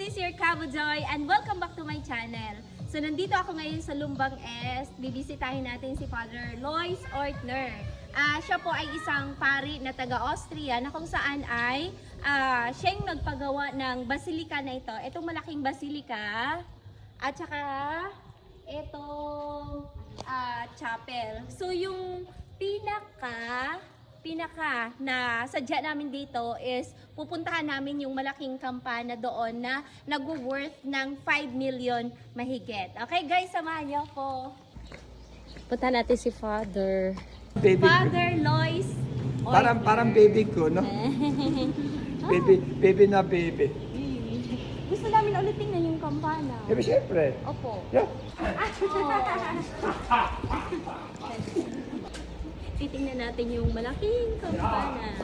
is your Cabo Joy and welcome back to my channel. So nandito ako ngayon sa Lumbang Est. Bibisitahin natin si Father Lois Ortner. Siya po ay isang pari na taga-Austria na kung saan ay siya yung nagpagawa ng basilika na ito. Itong malaking basilika at saka itong chapel. So yung pinaka na sadya namin dito is pupuntahan namin yung malaking kampana doon na nag-worth ng 5 million mahigit. Okay guys, samahan niyo ako. Punta natin si Father. Father Lois Ortner. Parang baby ko, no? baby na baby. Gusto namin ulit tingnan yung kampana. Pero syempre. Opo. Yeah. Titingnan natin yung malaking kampana.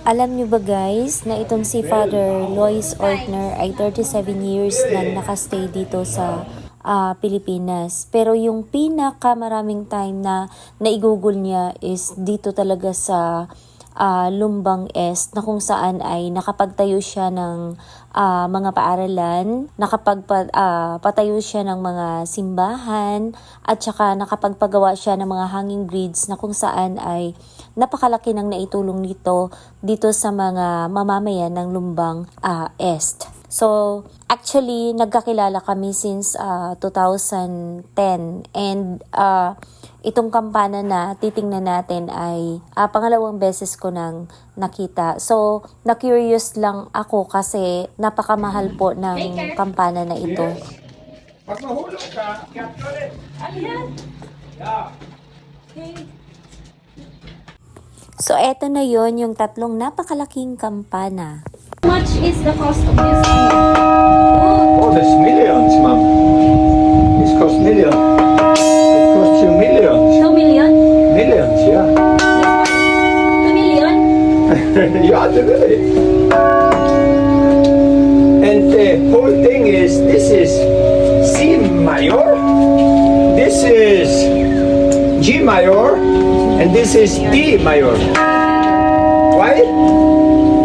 Alam niyo ba guys na itong si Father Lois Ortner ay 37 years nang nakastay dito sa Pilipinas. Pero yung pinakamaraming time na naigugol niya is dito talaga sa Lumbang Est, na kung saan ay nakapagtayo siya ng mga paaralan, nakapagpatayo siya ng mga simbahan, at saka nakapagpagawa siya ng mga hanging bridges na kung saan ay napakalaki ng naitulong nito dito sa mga mamamayan ng Lumbang Est. So, actually, nagkakilala kami since 2010 and itong kampana na titingnan natin ay pangalawang beses ko nang nakita. So, na-curious lang ako kasi napakamahal po ng kampana na ito. Pag mahulog ka, capture it. Ayan! Yeah. So, eto na yon yung tatlong napakalaking kampana. How much is the cost of this? Oh, there's millions, ma'am. This costs millions. It costs you millions. 2 million? Millions, yeah. 2 million? You have to do it. And the whole thing is, this is C major, this is G major, and this is D major. Why?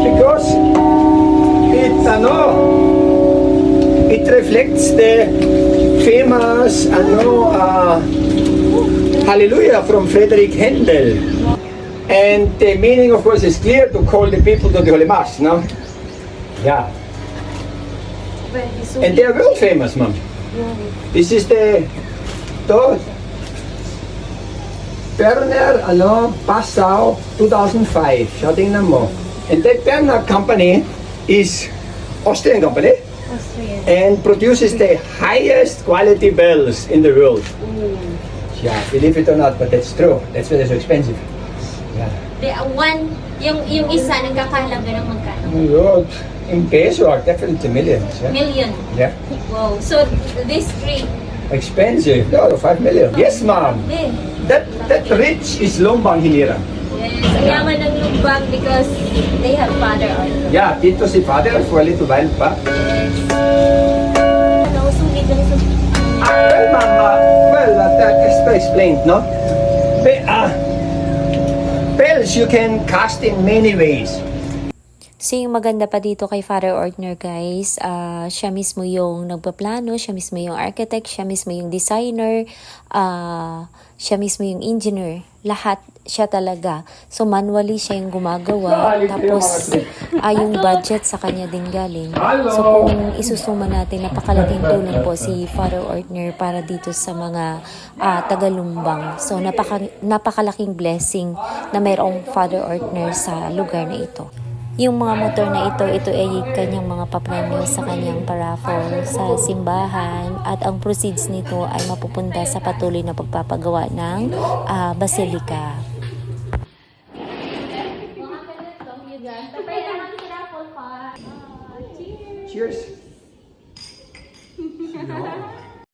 Because it reflects the famous Hallelujah from Friedrich Händel. And the meaning, of course, is clear, to call the people to the Holy Mass, no? Yeah. And they are world famous, ma'am. This is the Berner, Passau, 2005. Siya, tingnan mo. And that Berner company is Austrian company. And produces the highest quality bells in the world. Yeah, believe it or not, but that's true. That's why they're so expensive. Yeah. Yung isa nagkakahalaga ng magkano? Lord, in peso are definitely millions. Yeah. Million. Yeah. Wow. So, these three. Expensive. No, 5 million. Yes, ma'am. That rich is Lumbang Hinirang. Yes. Ang yaman ng Lumbang because they have Father Ortner. Yeah, dito si Father for a little while pa. Yes. Sungit lang ito. Well, ma'am, that is explained, no? Bells you can cast in many ways. So yung maganda pa dito kay Father Ortner guys, siya mismo yung nagpaplano, siya mismo yung architect, siya mismo yung designer, siya mismo yung engineer. Lahat siya talaga. So manually siya yung gumagawa. Tapos yung budget sa kanya din galing. So kung isusuma natin, napakalaking tulong po si Father Ortner para dito sa mga Tagalumbang. So napakalaking blessing na mayroong Father Ortner sa lugar na ito. Yung mga motor na ito ay kanyang mga papremyo sa kanyang paraffle sa simbahan, at ang proceeds nito ay mapupunta sa patuloy na pagpapagawa ng basilika. Cheers.